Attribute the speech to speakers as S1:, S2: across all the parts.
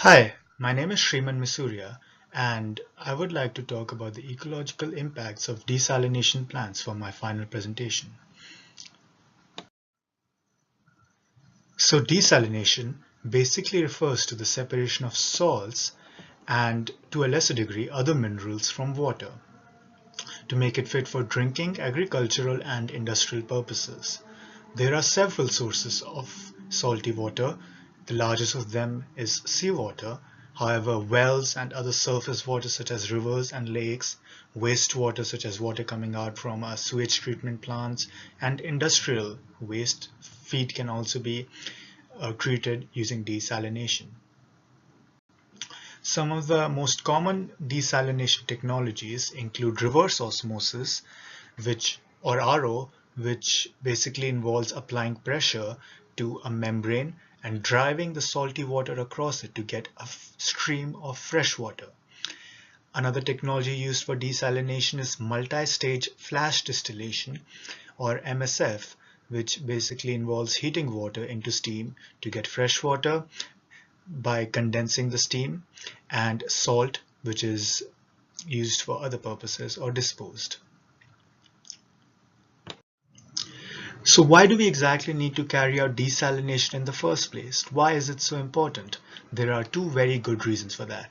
S1: Hi, my name is Misurya, and I would like to talk about the ecological impacts of desalination plants for my final presentation. So desalination basically refers to the separation of salts and, to a lesser degree, other minerals from water to make it fit for drinking, agricultural and industrial purposes. There are several sources of salty water. The largest of them is seawater. However, wells and other surface water such as rivers and lakes, wastewater such as water coming out from sewage treatment plants, and industrial waste feed can also be treated using desalination. Some of the most common desalination technologies include reverse osmosis, which or RO, which basically involves applying pressure to a membrane and driving the salty water across it to get a stream of fresh water. Another technology used for desalination is multi-stage flash distillation, or MSF, which basically involves heating water into steam to get fresh water by condensing the steam, and salt, which is used for other purposes or disposed. So why do we exactly need to carry out desalination in the first place? Why is it so important? There are two very good reasons for that.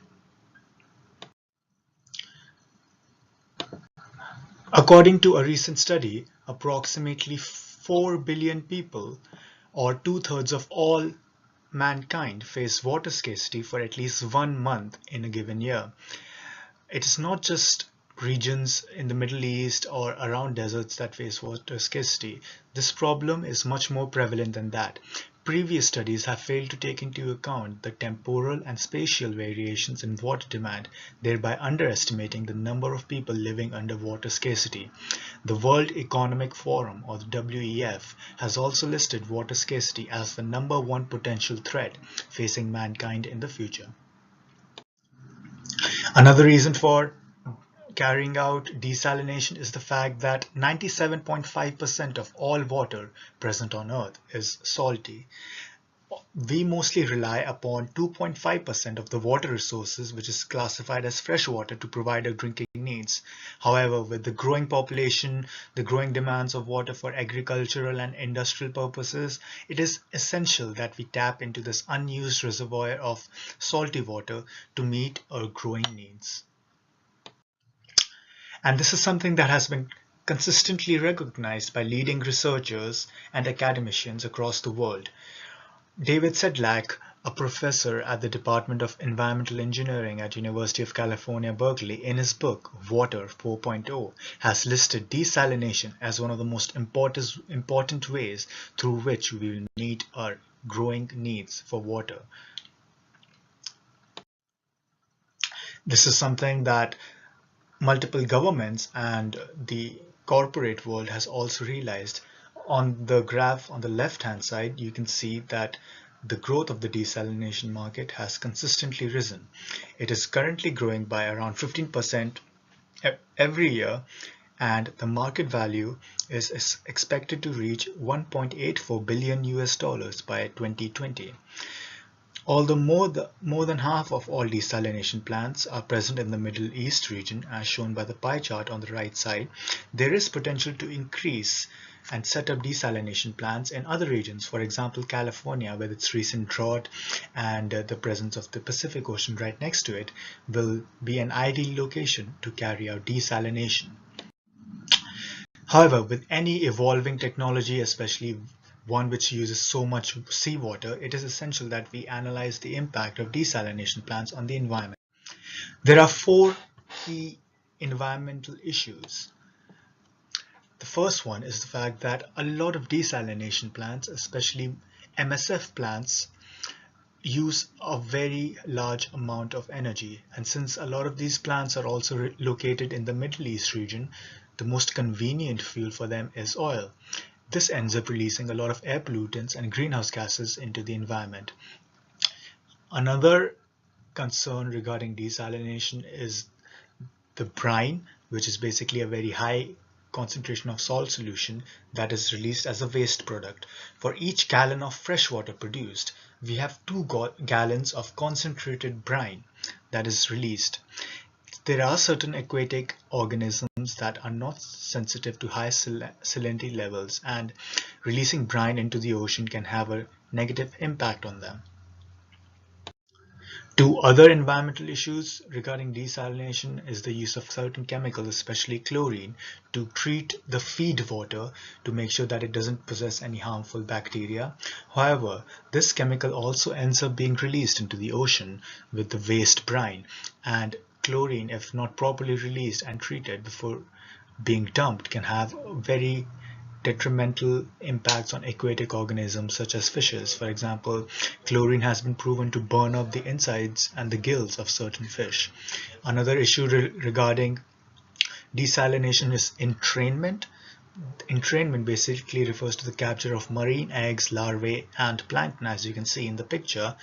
S1: According to a recent study, approximately 4 billion people, or two-thirds of all mankind, face water scarcity for at least 1 month in a given year. It is not just regions in the Middle East or around deserts that face water scarcity. This problem is much more prevalent than that. Previous studies have failed to take into account the temporal and spatial variations in water demand, thereby underestimating the number of people living under water scarcity. The World Economic Forum, or the WEF, has also listed water scarcity as the #1 potential threat facing mankind in the future. Another reason for carrying out desalination is the fact that 97.5% of all water present on Earth is salty. We mostly rely upon 2.5% of the water resources, which is classified as fresh water, to provide our drinking needs. However, with the growing population, the growing demands of water for agricultural and industrial purposes, it is essential that we tap into this unused reservoir of salty water to meet our growing needs. And this is something that has been consistently recognized by leading researchers and academicians across the world. David Sedlak, a professor at the Department of Environmental Engineering at University of California, Berkeley, in his book Water 4.0, has listed desalination as one of the most important ways through which we will meet our growing needs for water. This is something that multiple governments and the corporate world has also realized. On the graph on the left hand side, you can see that the growth of the desalination market has consistently risen. It is currently growing by around 15% every year, and the market value is expected to reach 1.84 billion US dollars by 2020. Although more than half of all desalination plants are present in the Middle East region, as shown by the pie chart on the right side, there is potential to increase and set up desalination plants in other regions. For example, California, with its recent drought and the presence of the Pacific Ocean right next to it, will be an ideal location to carry out desalination. However, with any evolving technology, especially one which uses so much seawater, it is essential that we analyze the impact of desalination plants on the environment. There are four key environmental issues. The first one is the fact that a lot of desalination plants, especially MSF plants, use a very large amount of energy, and since a lot of these plants are also located in the Middle East region, the most convenient fuel for them is oil. This ends up releasing a lot of air pollutants and greenhouse gases into the environment. Another concern regarding desalination is the brine, which is basically a very high concentration of salt solution that is released as a waste product. For each gallon of fresh water produced, we have 2 gallons of concentrated brine that is released. There are certain aquatic organisms that are not sensitive to high salinity levels, and releasing brine into the ocean can have a negative impact on them. Two other environmental issues regarding desalination is the use of certain chemicals, especially chlorine, to treat the feed water to make sure that it doesn't possess any harmful bacteria. However, this chemical also ends up being released into the ocean with the waste brine, and chlorine, if not properly released and treated before being dumped, can have very detrimental impacts on aquatic organisms such as fishes. For example, chlorine has been proven to burn up the insides and the gills of certain fish. Another issue regarding desalination is entrainment. Entrainment basically refers to the capture of marine eggs, larvae, and plankton, as you can see in the picture,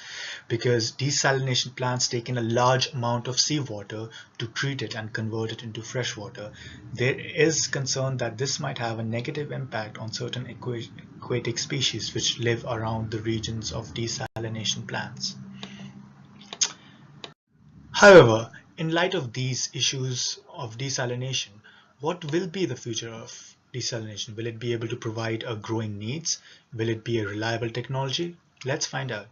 S1: because desalination plants take in a large amount of seawater to treat it and convert it into fresh water. There is concern that this might have a negative impact on certain aquatic species which live around the regions of desalination plants. However, in light of these issues of desalination, what will be the future of desalination? Will it be able to provide a growing needs? Will it be a reliable technology? Let's find out.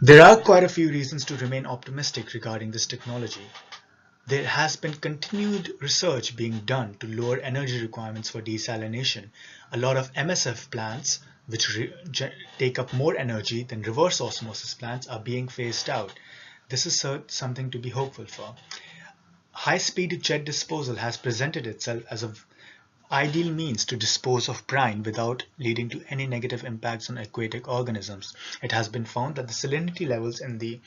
S1: There are quite a few reasons to remain optimistic regarding this technology. There has been continued research being done to lower energy requirements for desalination. A lot of MSF plants, which take up more energy than reverse osmosis plants, are being phased out. This is something to be hopeful for. High-speed jet disposal has presented itself as an ideal means to dispose of brine without leading to any negative impacts on aquatic organisms. It has been found that the salinity levels in the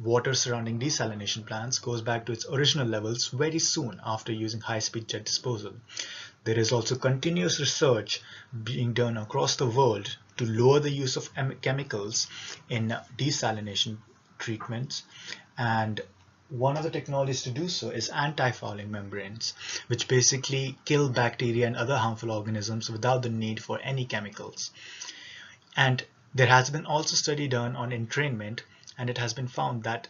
S1: water surrounding desalination plants goes back to its original levels very soon after using high-speed jet disposal. There is also continuous research being done across the world to lower the use of chemicals in desalination treatments, and one of the technologies to do so is anti-fouling membranes, which basically kill bacteria and other harmful organisms without the need for any chemicals. And there has been also study done on entrainment, and it has been found that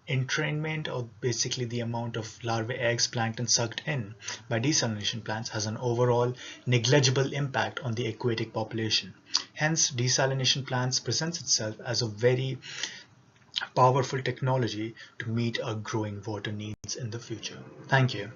S1: entrainment, or basically the amount of larvae, eggs, plankton sucked in by desalination plants, has an overall negligible impact on the aquatic population. Hence, desalination plants presents itself as a very powerful technology to meet our growing water needs in the future. Thank you.